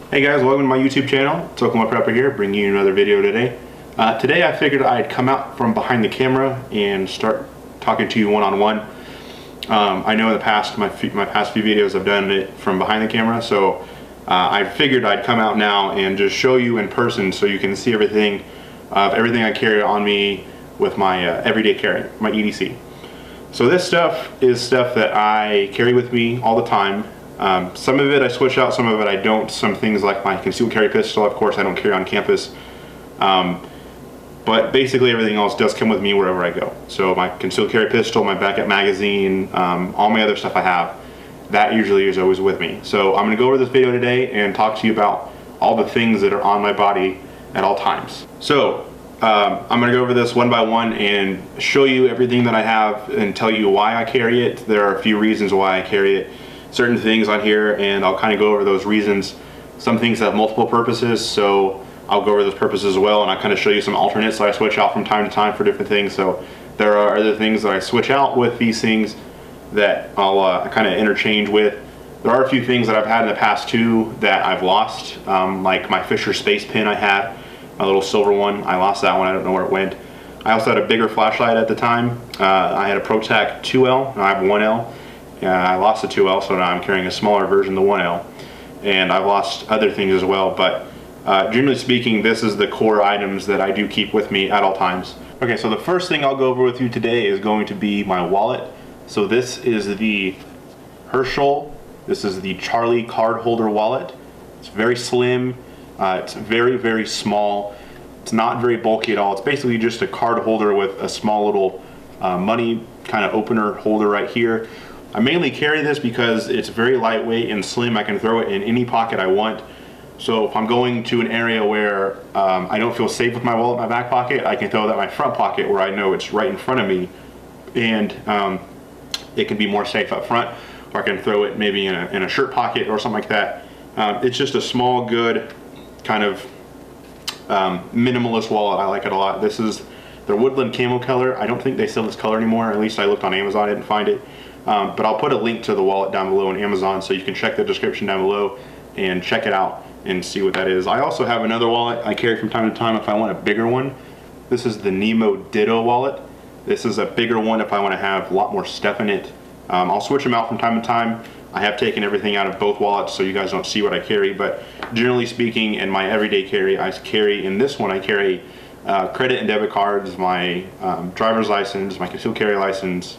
Hey guys, welcome to my YouTube channel. It's Oklahoma Prepper here, bringing you another video today. Today I figured I'd come out from behind the camera and start talking to you one-on-one. I know in the past, my past few videos I've done it from behind the camera, so I figured I'd come out now and just show you in person so you can see everything I carry on me with my everyday carry, my EDC. So this stuff is stuff that I carry with me all the time. Some of it I switch out, some of it I don't. Some things like my concealed carry pistol, of course, I don't carry on campus. But basically everything else does come with me wherever I go. So my concealed carry pistol, my backup magazine, all my other stuff I have, that usually is always with me. So I'm going to go over this video today and talk to you about all the things that are on my body at all times. So I'm going to go over this one by one and show you everything that I have and tell you why I carry it. There are a few reasons why I carry it. Certain things on here, and I'll kind of go over those reasons. Some things have multiple purposes, so I'll go over those purposes as well, and I'll kind of show you some alternates that I switch out from time to time for different things. So there are other things that I switch out with these things that I'll kind of interchange with. There are a few things that I've had in the past too that I've lost, like my Fisher Space Pin I had, my little silver one. I lost that one, I don't know where it went. I also had a bigger flashlight at the time. I had a ProTac 2L, and I have 1L. I lost the 2L, so now I'm carrying a smaller version, the 1L. And I've lost other things as well, but generally speaking, this is the core items that I do keep with me at all times. Okay, so the first thing I'll go over with you today is going to be my wallet. So this is the Herschel. This is the Charlie card holder wallet. It's very slim. It's very, very small. It's not very bulky at all. It's basically just a card holder with a small little money kind of opener holder right here. I mainly carry this because it's very lightweight and slim. I can throw it in any pocket I want. So if I'm going to an area where I don't feel safe with my wallet in my back pocket, I can throw that in my front pocket where I know it's right in front of me, and it can be more safe up front. Or I can throw it maybe in a shirt pocket or something like that. It's just a small, good kind of minimalist wallet. I like it a lot. This is their woodland camo color. I don't think they sell this color anymore. At least I looked on Amazon, I didn't find it. But I'll put a link to the wallet down below on Amazon, so you can check the description down below and check it out and see what that is. I also have another wallet I carry from time to time if I want a bigger one. This is the Nemo Ditto wallet. This is a bigger one if I want to have a lot more stuff in it. I'll switch them out from time to time. I have taken everything out of both wallets so you guys don't see what I carry, but generally speaking, in my everyday carry, I carry, in this one I carry credit and debit cards, my driver's license, my concealed carry license,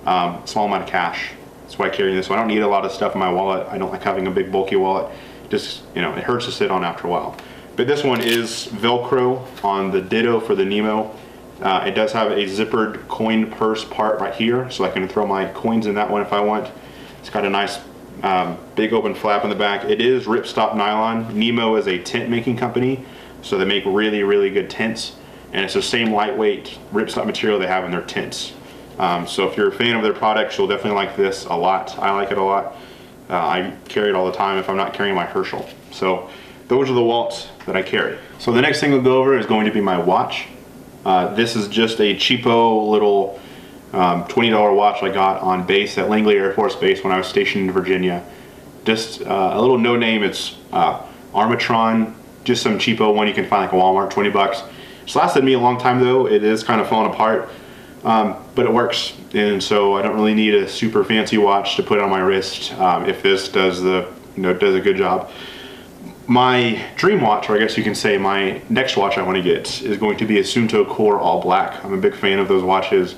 small amount of cash. That's why I carry this one. I don't need a lot of stuff in my wallet. I don't like having a big bulky wallet. Just, you know, it hurts to sit on after a while. But this one is Velcro on the Ditto for the Nemo. It does have a zippered coin purse part right here, so I can throw my coins in that one if I want. It's got a nice big open flap in the back. It is ripstop nylon. Nemo is a tent making company, so they make really, really good tents, and it's the same lightweight ripstop material they have in their tents. So if you're a fan of their products, you'll definitely like this a lot. I like it a lot. I carry it all the time if I'm not carrying my Herschel. So those are the wallets that I carry. So the next thing we'll go over is going to be my watch. This is just a cheapo little $20 watch I got on base at Langley Air Force Base when I was stationed in Virginia. Just a little no name. It's Armatron, just some cheapo one you can find like a Walmart, 20 bucks. It's lasted me a long time though. It is kind of falling apart. But it works, and so I don't really need a super fancy watch to put on my wrist if this does does a good job. My dream watch, or I guess you can say my next watch I want to get, is going to be a Suunto Core All Black. I'm a big fan of those watches.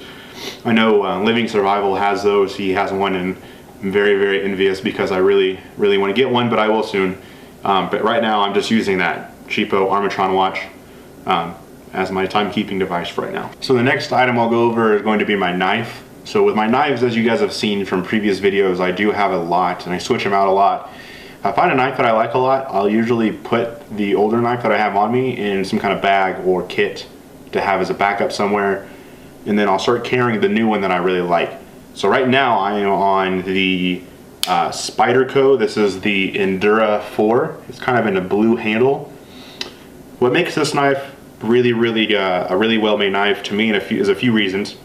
I know Living Survival has those. He has one, and I'm very, very envious because I really, really want to get one, but I will soon. But right now I'm just using that cheapo Armatron watch as my timekeeping device for right now. So the next item I'll go over is going to be my knife. So with my knives, as you guys have seen from previous videos, I do have a lot, and I switch them out a lot. If I find a knife that I like a lot, I'll usually put the older knife that I have on me in some kind of bag or kit to have as a backup somewhere, and then I'll start carrying the new one that I really like. So right now I am on the Spyderco. This is the Endura 4. It's kind of in a blue handle. What makes this knife really, a really well-made knife to me is a few reasons.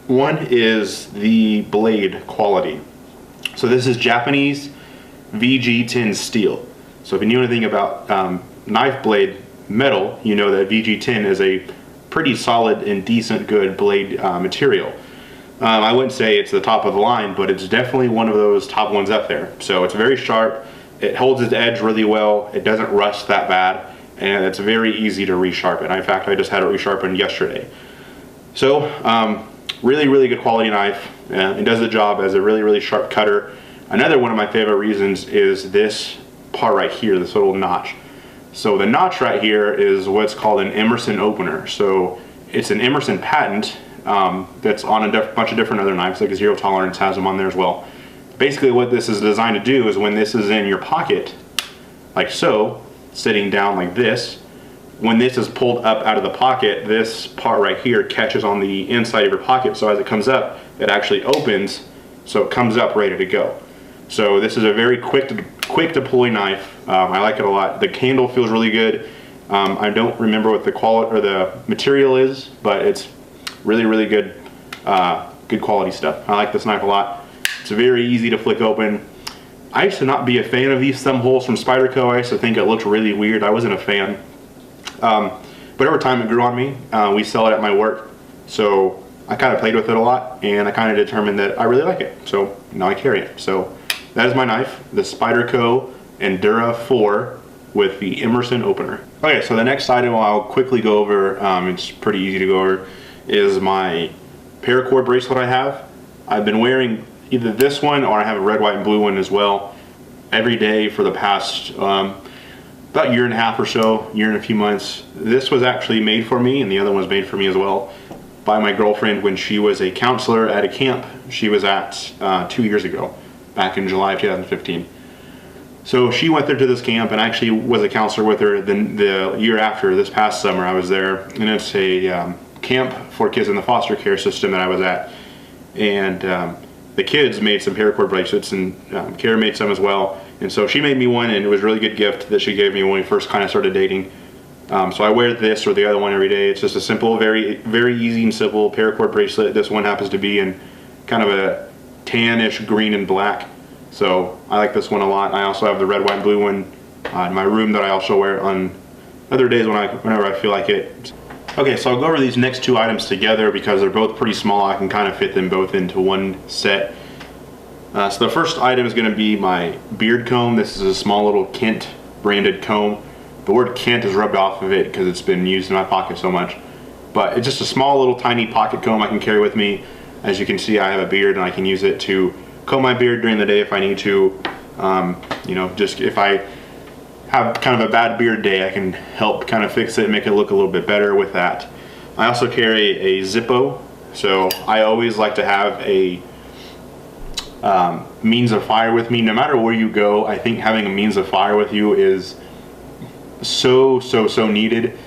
One is the blade quality. So this is Japanese VG10 steel. So if you know anything about knife blade metal, you know that VG10 is a pretty solid and decent good blade material. I wouldn't say it's the top of the line, but it's definitely one of those top ones up there. So it's very sharp, it holds its edge really well, it doesn't rust that bad, and it's very easy to resharpen. In fact, I just had it resharpened yesterday. So really, really good quality knife. It does the job as a really, really sharp cutter. Another one of my favorite reasons is this part right here, this little notch. So the notch right here is what's called an Emerson opener. So it's an Emerson patent that's on a bunch of different other knives, like a Zero Tolerance has them on there as well. Basically what this is designed to do is when this is in your pocket, like so, sitting down like this, when this is pulled up out of the pocket, this part right here catches on the inside of your pocket, so as it comes up, it actually opens, so it comes up ready to go. So this is a very quick deploy knife. I like it a lot. The handle feels really good. I don't remember what the quality or the material is, but it's really, really good, good quality stuff. I like this knife a lot. It's very easy to flick open. I used to not be a fan of these thumb holes from Spyderco. I used to think it looked really weird. I wasn't a fan. But over time it grew on me. We sell it at my work, so I kind of played with it a lot, and I kind of determined that I really like it. So now I carry it. So that is my knife, the Spyderco Endura 4 with the Emerson opener. Okay, so the next item I'll quickly go over, it's pretty easy to go over, is my paracord bracelet I have. I've been wearing either this one or I have a red, white, and blue one as well every day for the past about a year and a half or so, year and a few months. This was actually made for me, and the other one was made for me as well by my girlfriend when she was a counselor at a camp she was at 2 years ago, back in July of 2015. So she went there to this camp, and I actually was a counselor with her the year after, this past summer I was there, and it's a camp for kids in the foster care system that I was at. And the kids made some paracord bracelets, and Kara made some as well. And so she made me one, and it was a really good gift that she gave me when we first kind of started dating. So I wear this or the other one every day. It's just a simple, very, very easy and simple paracord bracelet. This one happens to be in kind of a tannish green and black. So I like this one a lot. I also have the red, white, and blue one in my room that I also wear on other days whenever I feel like it. Okay, so I'll go over these next two items together because they're both pretty small. I can kind of fit them both into one set. So the first item is going to be my beard comb. This is a small little Kent branded comb. The word Kent is rubbed off of it because it's been used in my pocket so much. But it's just a small little tiny pocket comb I can carry with me. As you can see, I have a beard and I can use it to comb my beard during the day if I need to. You know, just if I have kind of a bad beard day, I can help kind of fix it and make it look a little bit better with that. I also carry a Zippo, so I always like to have a means of fire with me. No matter where you go, I think having a means of fire with you is so needed,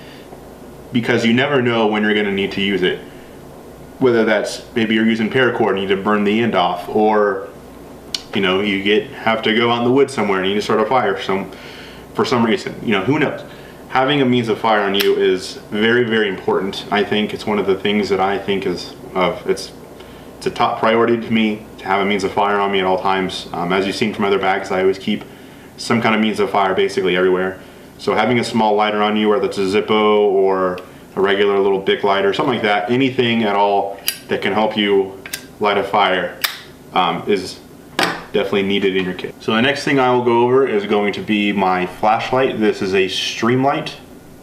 because you never know when you're going to need to use it. Whether that's maybe you're using paracord and you need to burn the end off, or you know, you have to go out in the woods somewhere and you need to start a fire for some reason. You know, who knows? Having a means of fire on you is very, very important. I think it's one of the things that I think is it's a top priority to me, to have a means of fire on me at all times. As you've seen from other bags, I always keep some kind of means of fire basically everywhere. So having a small lighter on you, whether it's a Zippo or a regular little Bic lighter, something like that, anything at all that can help you light a fire is definitely needed in your kit. So the next thing I will go over is going to be my flashlight. This is a Streamlight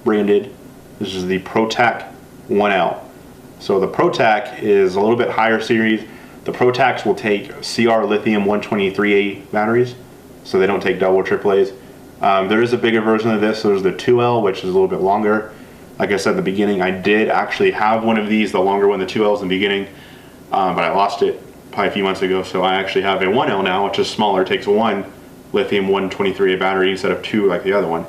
branded. This is the ProTac 1L. So the ProTac is a little bit higher series. The ProTacs will take CR lithium 123A batteries, so they don't take double AAA's. There is a bigger version of this. So there's the 2L, which is a little bit longer. Like I said at the beginning, I did actually have one of these, the longer one, the 2Ls in the beginning, but I lost it probably a few months ago. So I actually have a 1L now, which is smaller, takes one lithium 123A battery instead of two like the other one.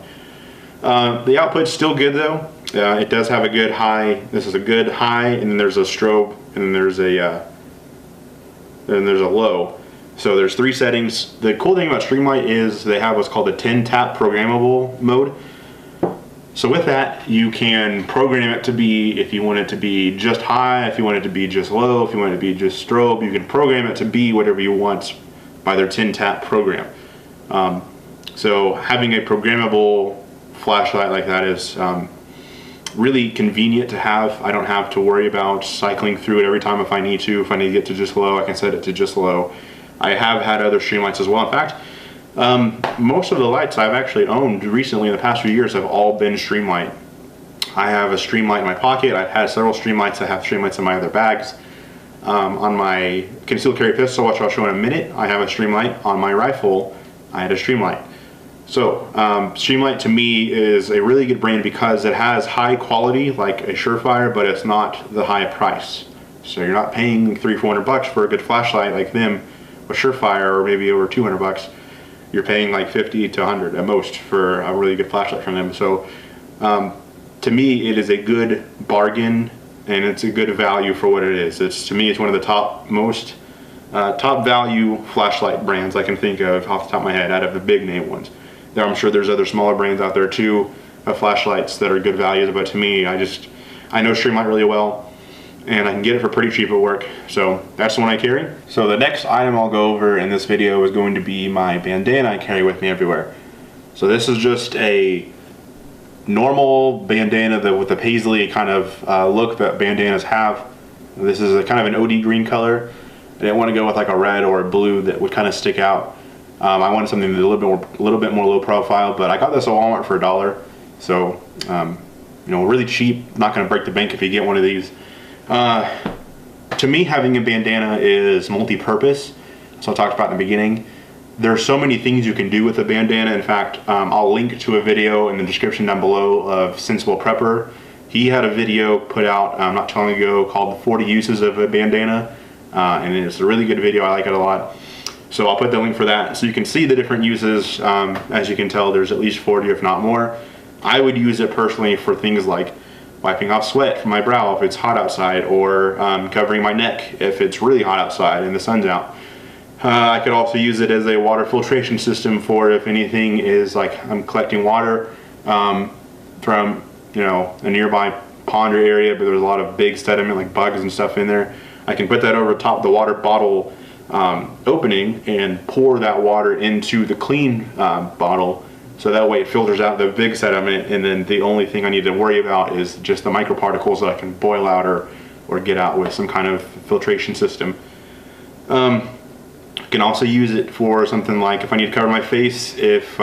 The output's still good though. It does have a good high. This is a good high, and then there's a strobe, and then there's a low. So there's three settings. The cool thing about Streamlight is they have what's called a 10 tap programmable mode. So with that, you can program it to be, if you want it to be just high, if you want it to be just low, if you want it to be just strobe, you can program it to be whatever you want by their 10 tap program. So having a programmable flashlight like that is really convenient to have. I don't have to worry about cycling through it every time if I need to. If I need to get to just low, I can set it to just low. I have had other stream lights as well. In fact, most of the lights I've actually owned recently in the past few years have all been stream light. I have a stream light in my pocket. I've had several stream lights. I have stream lights in my other bags. On my concealed carry pistol, which I'll show in a minute, I have a stream light. On my rifle, I had a stream light. So Streamlight to me is a really good brand because it has high quality like a Surefire, but it's not the high price. So you're not paying $300-400 for a good flashlight like them with Surefire, or maybe over $200. You're paying like $50 to $100 at most for a really good flashlight from them. So to me, it is a good bargain, and it's a good value for what it is. To me, it's one of the top value flashlight brands I can think of off the top of my head out of the big name ones. I'm sure there's other smaller brands out there too of flashlights that are good values, but to me, I know Streamlight really well, and I can get it for pretty cheap at work. So that's the one I carry. So the next item I'll go over in this video is going to be my bandana I carry with me everywhere. So this is just a normal bandana with the paisley kind of look that bandanas have. This is a kind of an OD green color. I didn't want to go with like a red or a blue that would kind of stick out. I wanted something a little bit more low profile, but I got this at Walmart for $1. So, you know, really cheap. Not going to break the bank if you get one of these. To me, having a bandana is multi-purpose. So I talked about in the beginning. There are so many things you can do with a bandana. In fact, I'll link to a video in the description down below of Sensible Prepper. He had a video put out not too long ago called 40 Uses of a Bandana. And it's a really good video. I like it a lot. So I'll put the link for that so you can see the different uses. As you can tell, there's at least 40 if not more. I would use it personally for things like wiping off sweat from my brow if it's hot outside, or covering my neck if it's really hot outside and the sun's out. I could also use it as a water filtration system for if anything is like I'm collecting water from, you know, a nearby pond or area, but there's a lot of big sediment like bugs and stuff in there. I can put that over top the water bottle opening and pour that water into the clean bottle, so that way it filters out the big sediment, and then the only thing I need to worry about is just the microparticles that I can boil out or get out with some kind of filtration system. I can also use it for something like if I need to cover my face, if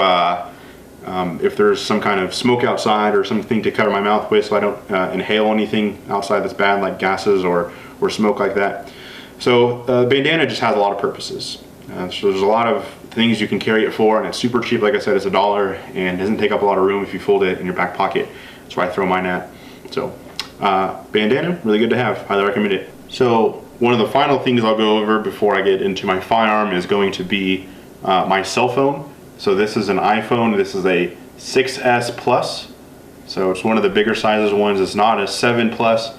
there's some kind of smoke outside or something to cover my mouth with so I don't inhale anything outside that's bad like gases or smoke like that. So bandana just has a lot of purposes. So there's a lot of things you can carry it for, and it's super cheap. Like I said, it's $1 and doesn't take up a lot of room if you fold it in your back pocket. That's where I throw mine at. So bandana, really good to have. Highly recommend it. So one of the final things I'll go over before I get into my firearm is going to be my cell phone. So this is an iPhone. This is a 6S Plus. So it's one of the bigger sizes ones. It's not a 7 Plus,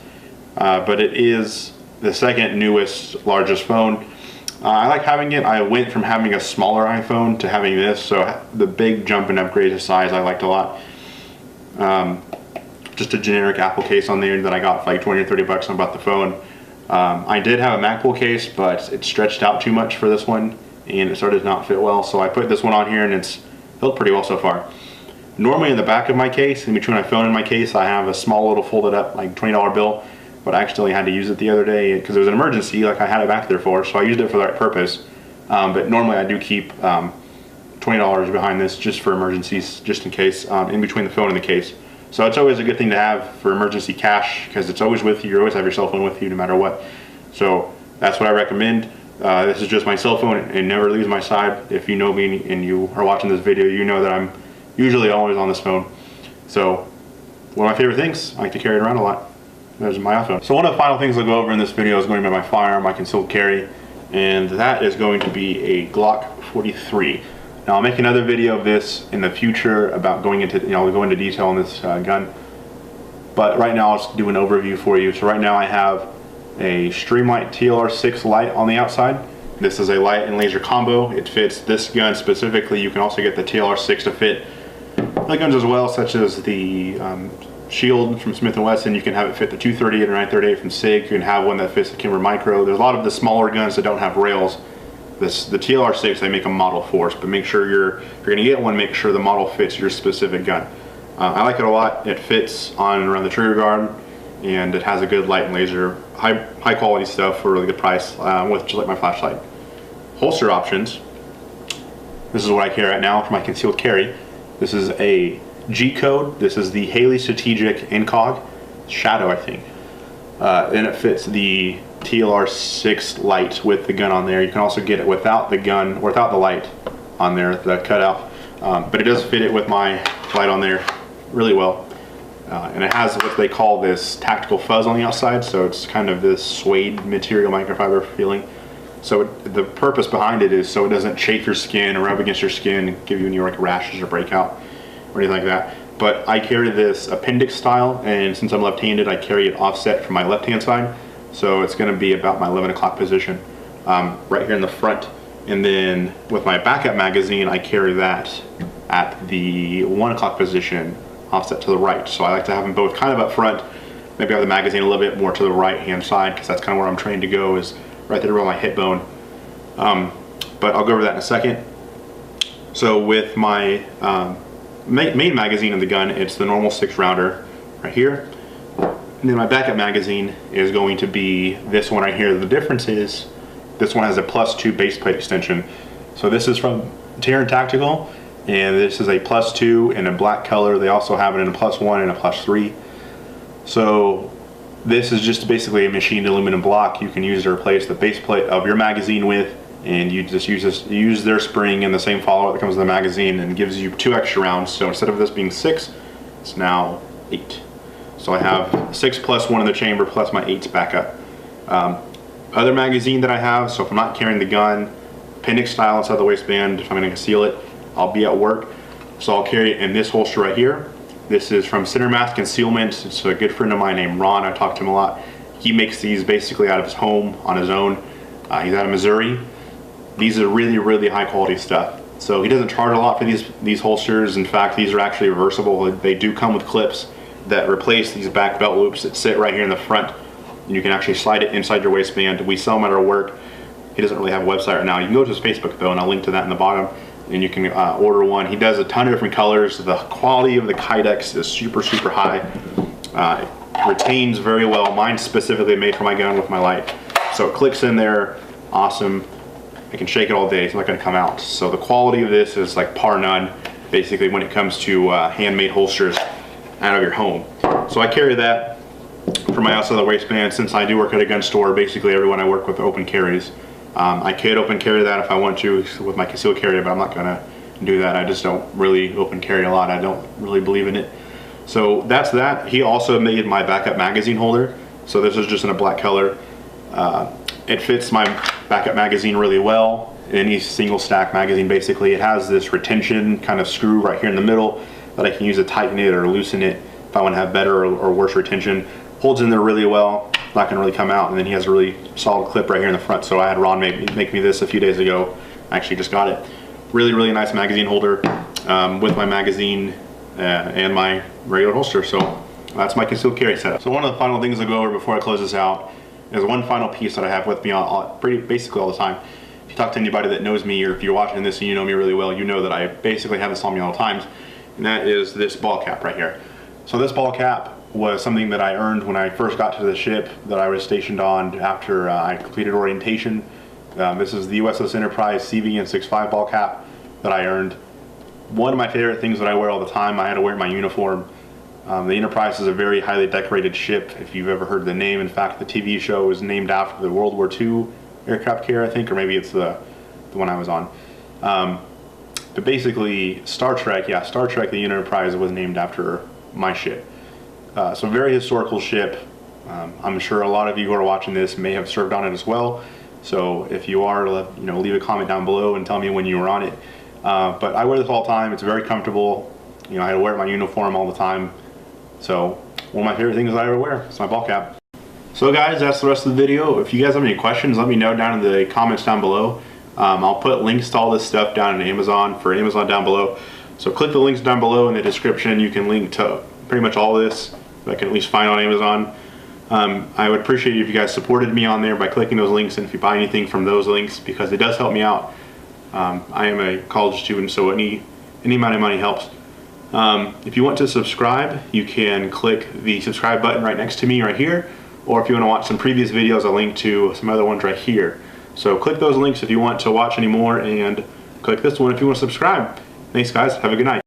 but it is the second newest, largest phone. I like having it. I went from having a smaller iPhone to having this, so the big jump in upgrade to size I liked a lot. Just a generic Apple case on there that I got for like 20 or 30 bucks when I bought the phone. I did have a MacBook case, but it stretched out too much for this one, and it started to not fit well, so I put this one on here, and it's built pretty well so far. Normally in the back of my case, in between my phone and my case, I have a small little folded up like $20 bill, but I accidentally had to use it the other day because it was an emergency, like I had it back there for, so I used it for the right purpose. But normally I do keep $20 behind this just for emergencies, just in case, in between the phone and the case. So it's always a good thing to have for emergency cash because it's always with you. You always have your cell phone with you no matter what. So that's what I recommend. This is just my cell phone. It never leaves my side. If you know me and you are watching this video, you know that I'm usually always on this phone. So one of my favorite things, I like to carry it around a lot. There's my iPhone. So one of the final things I'll go over in this video is going to be my firearm, my concealed carry, and that is going to be a Glock 43. Now I'll make another video of this in the future about going into, I'll go into detail on this gun. But right now I'll just do an overview for you. So right now I have a Streamlight TLR6 light on the outside. This is a light and laser combo. It fits this gun specifically. You can also get the TLR6 to fit other guns as well, such as the Shield from Smith & Wesson. You can have it fit the 238 or 938 from SIG. You can have one that fits the Kimber Micro. There's a lot of the smaller guns that don't have rails the TLR6, they make a Model 4, but make sure if you're gonna get one, make sure the model fits your specific gun. I like it a lot. It fits on and around the trigger guard, and it has a good light and laser, high quality stuff for a really good price, with just like my flashlight. Holster options. This is what I carry right now for my concealed carry. This is a G-code. This is the Haley Strategic Incog Shadow, I think. And it fits the TLR6 light with the gun on there. You can also get it without the gun, or without the light on there, the cutout. But it does fit it with my light on there really well. And it has what they call this tactical fuzz on the outside, so it's kind of this suede material microfiber feeling. So the purpose behind it is so it doesn't chafe your skin or rub against your skin and give you any like rashes or breakout or anything like that. But I carry this appendix style, and since I'm left-handed, I carry it offset from my left-hand side. So it's gonna be about my 11 o'clock position, right here in the front. And then with my backup magazine, I carry that at the 1 o'clock position, offset to the right. So I like to have them both kind of up front, maybe have the magazine a little bit more to the right hand side, because that's kind of where I'm trained to go, is right there around my hip bone. But I'll go over that in a second. So with my main magazine of the gun, it's the normal 6-rounder right here. And then my backup magazine is going to be this one right here. The difference is this one has a +2 base plate extension. So this is from Terran Tactical, and this is a +2 in a black color. They also have it in a +1 and a +3. So this is just basically a machined aluminum block you can use to replace the base plate of your magazine with, and you just use their spring and the same follower that comes with the magazine, and gives you 2 extra rounds. So instead of this being 6, it's now 8. So I have 6 plus 1 in the chamber plus my 8's backup. Other magazine that I have, so if I'm not carrying the gun, appendix style inside the waistband, if I'm going to conceal it, I'll be at work, so I'll carry it in this holster right here. This is from Center Mass Concealment. It's a good friend of mine named Ron. I talk to him a lot. He makes these basically out of his home on his own. He's out of Missouri. These are really, really high quality stuff. So he doesn't charge a lot for these holsters. In fact, these are actually reversible. They do come with clips that replace these back belt loops that sit right here in the front. And you can actually slide it inside your waistband. We sell them at our work. He doesn't really have a website right now. You can go to his Facebook though, and I'll link to that in the bottom, and you can order one. He does a ton of different colors. The quality of the Kydex is super, super high. It retains very well. Mine's specifically made for my gun with my light. So it clicks in there, awesome. I can shake it all day, it's not gonna come out. So the quality of this is like par none, basically, when it comes to handmade holsters out of your home. So I carry that for my outside of the waistband. Since I do work at a gun store, basically everyone I work with open carries. I could open carry that if I want to with my concealed carry, but I'm not gonna do that. I just don't really open carry a lot. I don't really believe in it. So that's that. He also made my backup magazine holder. So this is just in a black color. It fits my backup magazine really well. Any single stack magazine, basically. It has this retention kind of screw right here in the middle that I can use to tighten it or loosen it if I want to have better or worse retention. Holds in there really well, not going to really come out. And then he has a really solid clip right here in the front. So I had Ron make me this a few days ago. I actually just got it. Really, really nice magazine holder with my magazine and my regular holster. So that's my concealed carry setup. So one of the final things I'll go over before I close this out is one final piece that I have with me basically all the time. If you talk to anybody that knows me, or if you're watching this and you know me really well, you know that I basically have this on me all the times, and that is this ball cap right here. So this ball cap was something that I earned when I first got to the ship that I was stationed on after I completed orientation. This is the USS Enterprise CVN-65 ball cap that I earned. One of my favorite things that I wear all the time. I had to wear my uniform. The Enterprise is a very highly decorated ship, if you've ever heard the name. In fact, the TV show is named after the World War II aircraft carrier, I think, or maybe it's the one I was on. But basically, Star Trek, the Enterprise was named after my ship. So very historical ship. I'm sure a lot of you who are watching this may have served on it as well. So if you are, leave a comment down below and tell me when you were on it. But I wear this all the time. It's very comfortable. I had to wear my uniform all the time. So one of my favorite things I ever wear is my ball cap. So guys, that's the rest of the video. If you guys have any questions, let me know down in the comments down below. I'll put links to all this stuff down in Amazon down below. So click the links down below in the description. You can link to pretty much all this that I can at least find on Amazon. I would appreciate it if you guys supported me on there by clicking those links, and if you buy anything from those links, because it does help me out. I am a college student, so any amount of money helps. If you want to subscribe, you can click the subscribe button right next to me right here, or if you want to watch some previous videos, I'll link to some other ones right here. So click those links if you want to watch any more, and click this one if you want to subscribe. Thanks guys, have a good night.